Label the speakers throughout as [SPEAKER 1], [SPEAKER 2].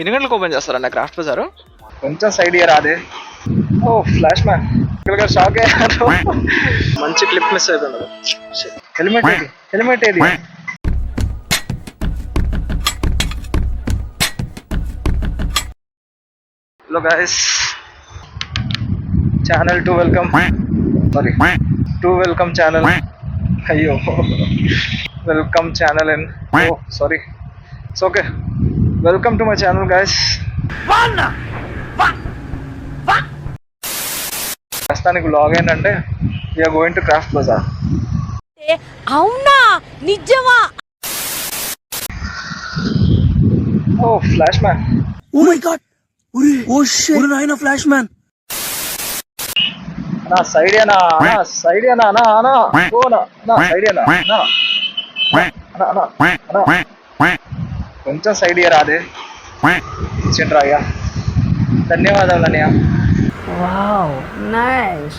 [SPEAKER 1] ఎన్ని గంటలకు ఓపెన్ చేస్తారన్న క్రాఫ్ట్ బజారు?
[SPEAKER 2] కొంచెం సైడ్ ఇయర్ అదే. ఓ ఫ్లాష్ మ్యాన్ ఇక్కడ షాక్ అయ్యారు.
[SPEAKER 1] మంచి క్లిప్ మిస్ అయిపోయింది.
[SPEAKER 2] హెల్మెట్ ఏది, హెల్మెట్ ఏది? Hello guys, channel to welcome, sorry to welcome channel. అయ్యో, welcome channel and oh sorry, it's okay. Welcome to my channel guys. ప్రస్తుతానికి blog ఏంటంటే we're going to craft bazaar.
[SPEAKER 3] అవునా, నిజమా?
[SPEAKER 2] Oh flash man,
[SPEAKER 4] oh my God, oh shit, నాయనా flash man.
[SPEAKER 2] నా side ఏనా, నా side ఏనా, నా నా ఓ నా నా సైడ్ ఏనా, నా నా నా నా కొంచెం సైడ్ ఇయర్ అదే. ఇచ్చిండ్రా అయ్యా, ధన్యవాదాలు అన్నయ్య.
[SPEAKER 3] Wow, nice.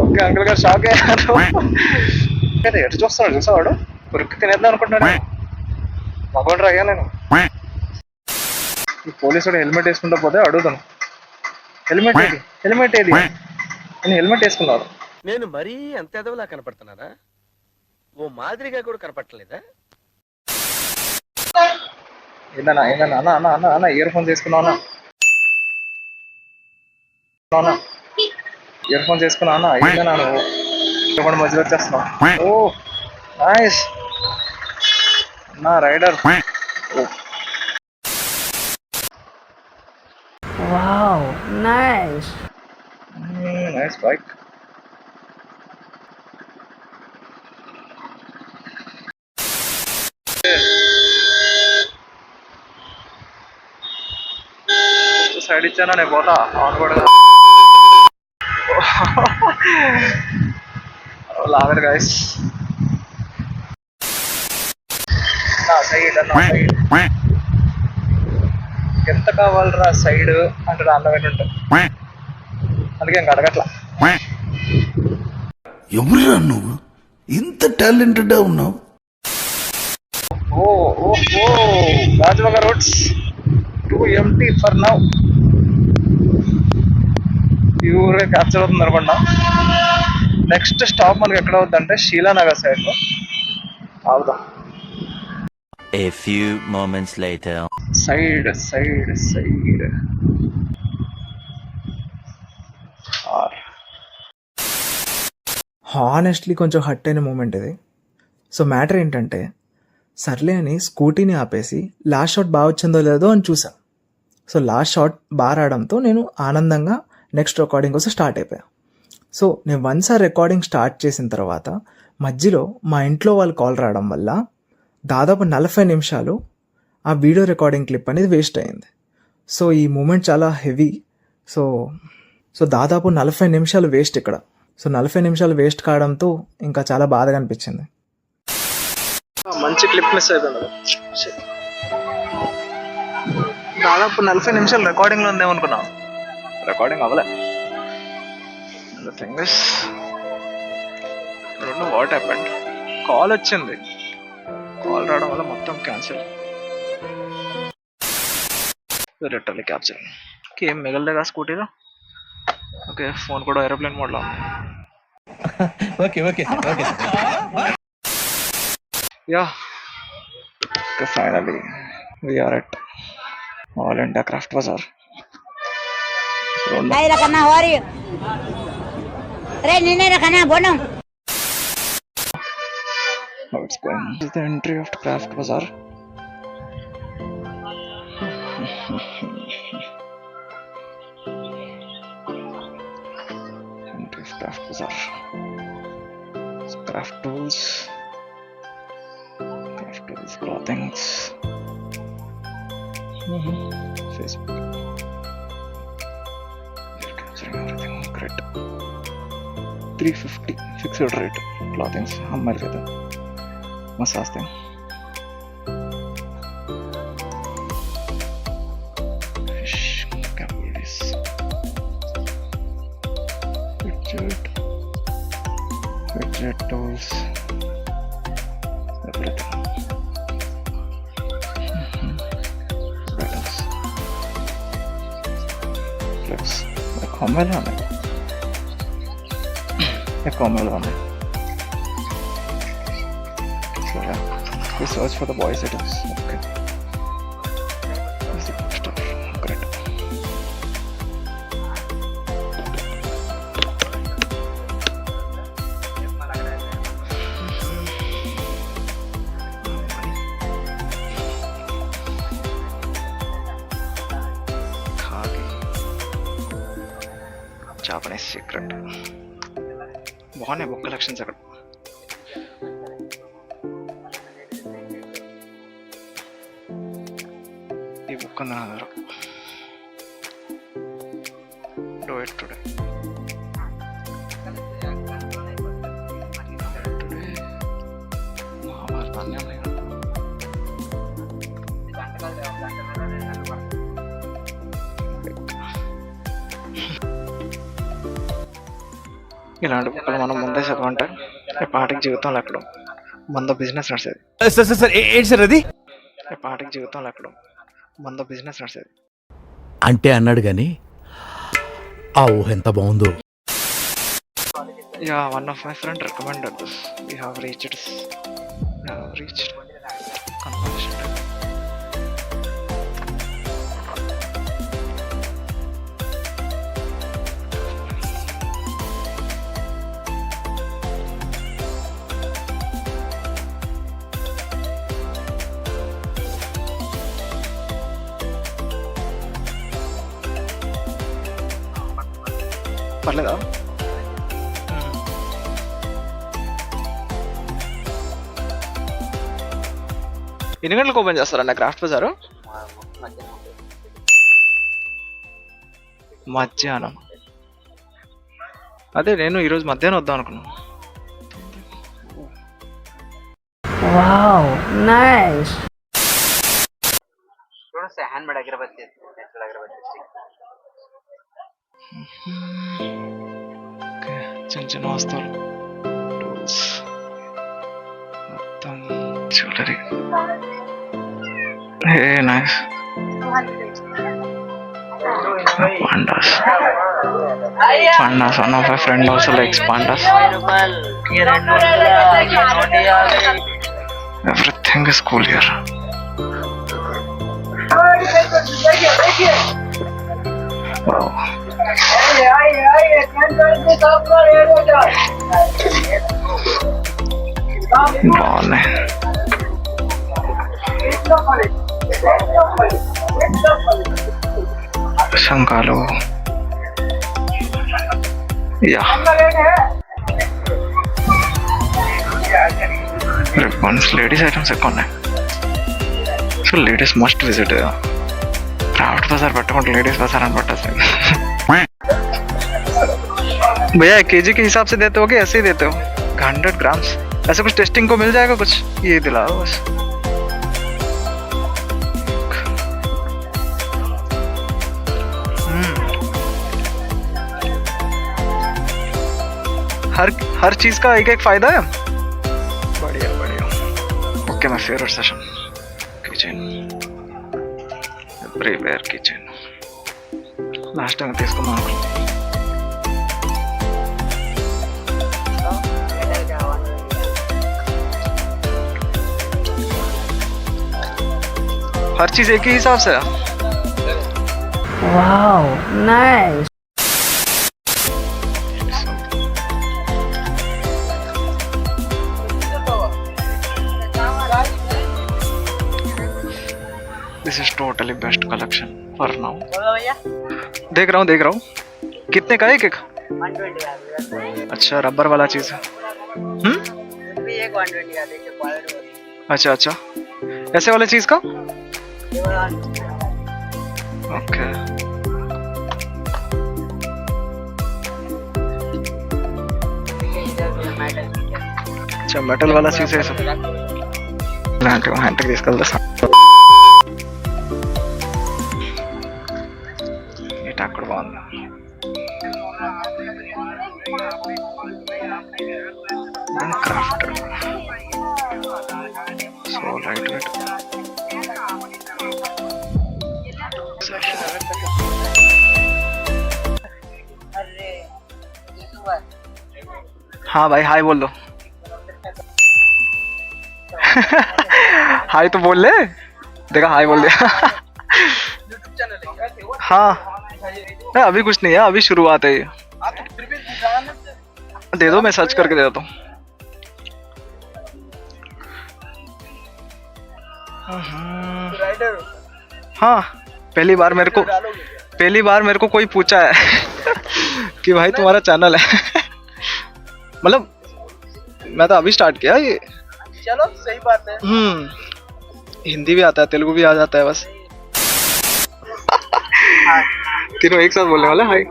[SPEAKER 2] ఓకే అంకుల్ గారు షాక్ అయ్యారు. ఎటు చూస్తున్నాడు చూసావాడు, ఉరికి తినేద్దాం అనుకుంటున్నాడు. మగోడు అయ్యా నేను. ఈ పోలీసుడు హెల్మెట్ వేసుకుంటా పోతే అడుగుతాను, హెల్మెట్ ఏది, హెల్మెట్ ఏది? నేను హెల్మెట్ వేసుకున్నాను.
[SPEAKER 4] నేను మరీ అంత ఎదవలా కనపడుతున్నారా? ఓ మాదిరిగా కూడా కనపడలేదా?
[SPEAKER 2] ఏందన్నా ఏందన్నా, అన్న అన్న అన్న అన్న ఇయర్ ఫోన్స్ వేసుకున్నావు, ఇయర్ ఫోన్స్ వేసుకున్నా అన్న. ఏందన్నా నువ్వు మధ్యలో వచ్చేస్తున్నావు? ఓ నైస్ నా rider.
[SPEAKER 3] Wow, nice.
[SPEAKER 2] Nice bike. Side ఇచ్చానా, నేను పోతా. అవును కూడా లాగర్ గైస్, నా సైడ్ అన్న సైడ్. ఎంత కావాలరా సైడ్ అంటే అన్నం ఏంటంటే అందుకే ఇంక అడగట్లా.
[SPEAKER 5] ఎవరురా నువ్వు, ఇంత టాలెంటెడ్ ఉన్నావు?
[SPEAKER 2] Oh oh oh Rajabagh roads too empty for now. ప్యూర్గా క్యాప్చర్ అవుతుంది అనుకోండి. నెక్స్ట్ స్టాప్ మనకి ఎక్కడ అవుతుందంటే శీలానగర్ సైడ్ లో ఆగుదాం.
[SPEAKER 6] A few moments later.
[SPEAKER 2] Side side side
[SPEAKER 7] honestly కొంచెం హట్ అయిన మూమెంట్ ఇది. సో మ్యాటర్ ఏంటంటే, సర్లే అని స్కూటీని ఆపేసి లాస్ట్ షాట్ బాగా వచ్చిందో లేదో అని చూసా. సో లాస్ట్ షాట్ బాగా రావడంతో నేను ఆనందంగా నెక్స్ట్ రికార్డింగ్ కోసం స్టార్ట్ అయిపోయా. సో నేను వన్స్ ఆ రికార్డింగ్ స్టార్ట్ చేసిన తర్వాత మధ్యలో మా ఇంట్లో వాళ్ళు కాల్ రావడం వల్ల దాదాపు 40 నిమిషాలు ఆ వీడియో రికార్డింగ్ క్లిప్ అనేది వేస్ట్ అయింది. సో ఈ మూమెంట్ చాలా హెవీ. సో దాదాపు 40 నిమిషాలు వేస్ట్ ఇక్కడ. సో 40 నిమిషాలు వేస్ట్ కావడంతో ఇంకా చాలా బాధగా అనిపించింది.
[SPEAKER 2] మంచి క్లిప్ మిస్ అయిపోయింది. దాదాపు 40 నిమిషాలు రికార్డింగ్లో ఉందేమనుకున్నా, రికార్డింగ్ అవ్వలే. Thing is don't know what happened. Call వచ్చింది, కాల్ రావడం వల్ల మొత్తం క్యాన్సిల్. రిటర్న్ క్యాప్చర్ ఏం మిగలలేదా స్కూటీలో. ఓకే, ఫోన్ కూడా ఏరోప్లేన్ మోడ్లో ఉంది. Yeah finally we are at All India Craft Bazaar.
[SPEAKER 8] Ay, rakana, how are you? Re, nene, rakana, bonum.
[SPEAKER 2] How it's going. This is the entry of Craft Bazaar. Entry of Craft Bazaar. Craft tools, clothings. Facebook. Capturing everything. Great. 350 fixed rate clothings. हमारे लिए तो मस्त आते हैं. Fish capillaries. fidget toys, everything. What else? Looks like Hormel on it. एक Hormel on it. So yeah, we search for the boys items. Okay. This is the stuff. Great. Japanese secret బాగున్నాయి book collections అక్కడ. ఈ book ఉంది నా దగ్గర. Do it today. మహాభారతాన్ని ఉన్నాయి. ఇలాంటి బుక్కలు మనం ముందే చదవంటే పాటికి జీవితంలో ఎక్కడం మంద బిజినెస్ నడిచేది.
[SPEAKER 5] సార్ ఏంటి సార్ అది?
[SPEAKER 2] పాటికి జీవితంలో ఎక్కడం మంద బిజినెస్ నడిచేది.
[SPEAKER 5] అంటే అన్నాడు గాని ఆ ఊహ ఎంత బాగుందో.
[SPEAKER 2] Yeah, one of my friend recommended this. We have reached conversation time. పర్లేదా? ఎన్ని గంటలకు ఓపెన్ చేస్తారన్న క్రాఫ్ట్ బజారు? మధ్యాహ్నం. అదే నేను ఈరోజు మధ్యాహ్నం వద్దాం అనుకున్నాను.
[SPEAKER 3] Wow, nice.
[SPEAKER 2] ఓకే, చిన్న చిన్న వస్తువులు, టూల్స్, మొత్తం jewellery. A nice. Pandas. One of my friend also likes pandas. Everything is cool here. Wow. బాగున్నాయి. శంఖాలు. యా, రిబ్బన్స్, లేడీస్ ఐటమ్స్ ఎక్కువ ఉన్నాయి. So ladies must visit. Craft बाजार पट्टुకుంటే लेडीज बाजार అని पट्टा से भैया केजी के हिसाब से देते हो कि ऐसे ही देते हो? 100 ग्राम्स ऐसे कुछ टेस्टिंग को मिल जाएगा कुछ? ये दिलाओ बस. हर चीज का एक एक फायदा है. बढ़िया बढ़िया. Okay, my favourite session kitchen. Everywhere kitchen. Last time తీసుకున్నాను. हर चीज एक ही हिसाब से.
[SPEAKER 3] Wow, nice. This is totally best collection for now. देख रहा हूँ. कितने का है एक? 120. अच्छा, रबर वाला चीज है. अच्छा, ऐसे वाले चीज का? ओके. अच्छा, मेटल वाला चीज है सब. హ్యాండ్కి తీసుకెళ్తా. ఇటు అక్కడ బాగుంది. क्राफ्ट सो लाइट वेट हाँ भाई हाय बोल दो हाय तो बोल ले देखा हाय बोल दिया हाँ नहीं, अभी कुछ नहीं है अभी शुरुआत है ये दे दो मैं सर्च करके दे देता हूँ हाँ पहली बार मेरे को कोई पूछा है कि भाई तुम्हारा चैनल है मतलब मैं तो अभी स्टार्ट किया ये
[SPEAKER 2] चलो सही बात है।
[SPEAKER 3] हिंदी भी आता है तेलुगु भी आ जाता है बस तीनों एक साथ बोलने वाले हाय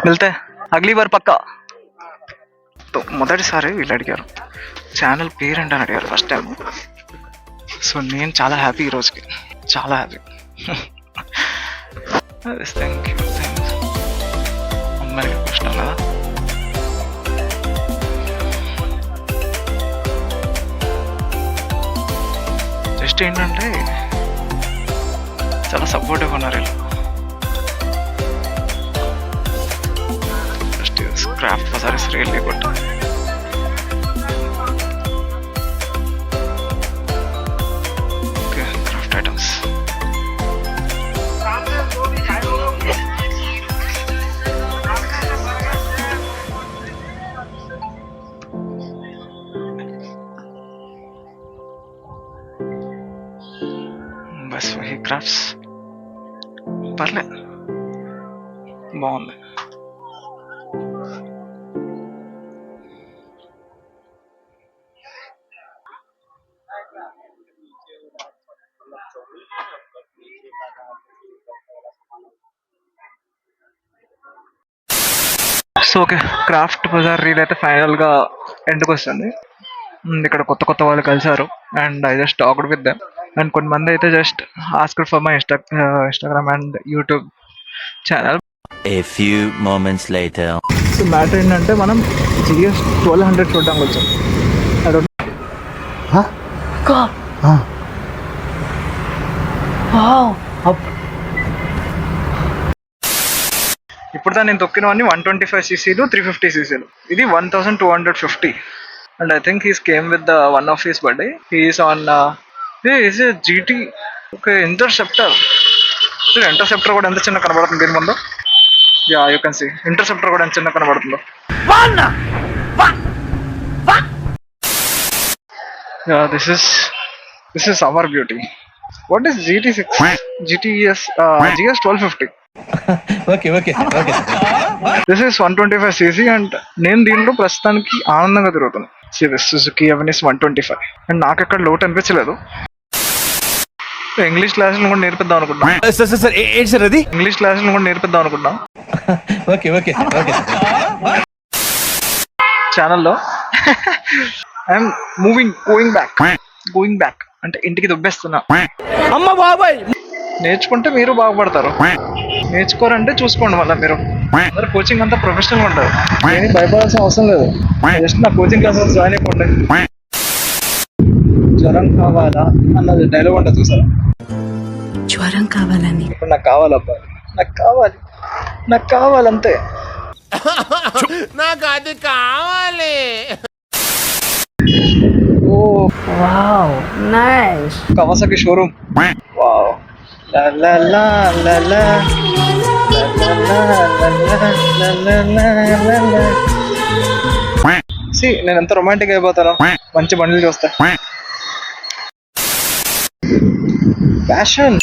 [SPEAKER 3] मिलते हैं अगली बार पक्का तो మొదటిసారి వీళ్ళు అడిగారు ఛానల్ పేరేంటి అని అడిగారు ఫస్ట్ టైం సో నేను చాలా హ్యాపీ ఈరోజుకి చాలా హ్యాపీ థ్యాంక్ యూ అమ్మాయికి ప్రశ్న కదా జస్ట్ ఏంటంటే చాలా సపోర్టివ్గా ఉన్నారు వీళ్ళు just craft bazaar is really good okay craft items बस वही क्राफ्ट्स పర్లే బాగుంది so okay craft bazaar reel అయితే ఫైనల్గా ఎండ్కి వస్తుంది ఇక్కడ కొత్త కొత్త వాళ్ళు కలిసారు and I just talked with them and కొంతమంది అయితే just asked for my Instagram and YouTube channel
[SPEAKER 6] A few moments later.
[SPEAKER 7] So matter ఏంటంటే మనం జిఎస్ 1200 చూడడానికి వచ్చాం
[SPEAKER 3] ఇప్పుడు నేను తొక్కినవన్నీ 125 సీసీలు 350 సీసీలు ఇది 1250 and I think he's came with the one of his birthday he's on is GT okay interceptor interceptor కూడా ఎంత చిన్న కనబడుతుంది దీని ముందు yeah you can see interceptor కూడా ఎంత చిన్న కనబడుతుందో yeah this is our beauty what is GT6 GTS GS 1250 this is 125 cc and నేను దీంట్లో ప్రస్తుతానికి ఆనందంగా తిరుగుతాను సుజుకి అవెనిస్ 125 అండ్ నాకు ఎక్కడ లోటు అనిపించలేదు ఇంగ్లీష్ క్లాసులు కూడా నేర్పిద్దాం అనుకుంటున్నా ఇంగ్లీష్ క్లాసులు కూడా నేర్పిద్దాం అనుకుంటున్నా ఛానల్లో ఐఎమ్ గోయింగ్ బ్యాక్ అంటే ఇంటికి దుబ్బేస్తున్నా
[SPEAKER 5] అమ్మ బాబాయ్
[SPEAKER 3] నేర్చుకుంటే మీరు బాగుపడతారు నేర్చుకోరంటే చూసుకోండి మళ్ళీ మీరు అందరు కోచింగ్ అంతా ప్రొఫెషనల్గా ఉంటారు ఏమి భయపడాల్సిన అవసరం లేదు జస్ట్ నా కోచింగ్ క్లాసెస్ జాయిన్ అయిపోండి జ్వరం కావాలా అన్నది డైలాగ్ ఉంటుంది చూసారా
[SPEAKER 8] జ్వరం కావాలని
[SPEAKER 3] ఇప్పుడు నాకు కావాలబ్బా నాకు కావాలంతే
[SPEAKER 4] నాకు అది కావాలి.
[SPEAKER 3] Oh
[SPEAKER 8] wow nice
[SPEAKER 3] Kawasaki showroom wow లా లా లా లా లా నేను ఎంత రొమాంటిక్ అయిపోతాను మంచి బండ్లు చూస్తా ప్యాషన్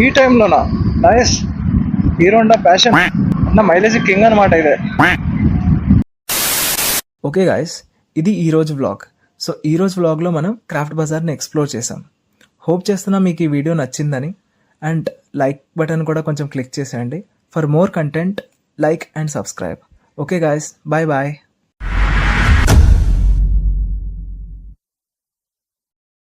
[SPEAKER 3] ఈ టైంలోనా నైస్ హీరో హోండా ప్యాషన్ అన్న మైలేజ్ కింగ్ అనమాట ఇదే
[SPEAKER 7] ఓకే గాయస్ ఇది ఈరోజు వ్లాగ్. సో ఈరోజు వ్లాగ్లో మనం క్రాఫ్ట్ బజార్ని ఎక్స్ప్లోర్ చేసాం. హోప్ చేస్తున్నా మీకు ఈ వీడియో నచ్చిందని. అండ్ లైక్ బటన్ కూడా కొంచెం క్లిక్ చేసేయండి. For more content like and subscribe. Okay guys, bye bye.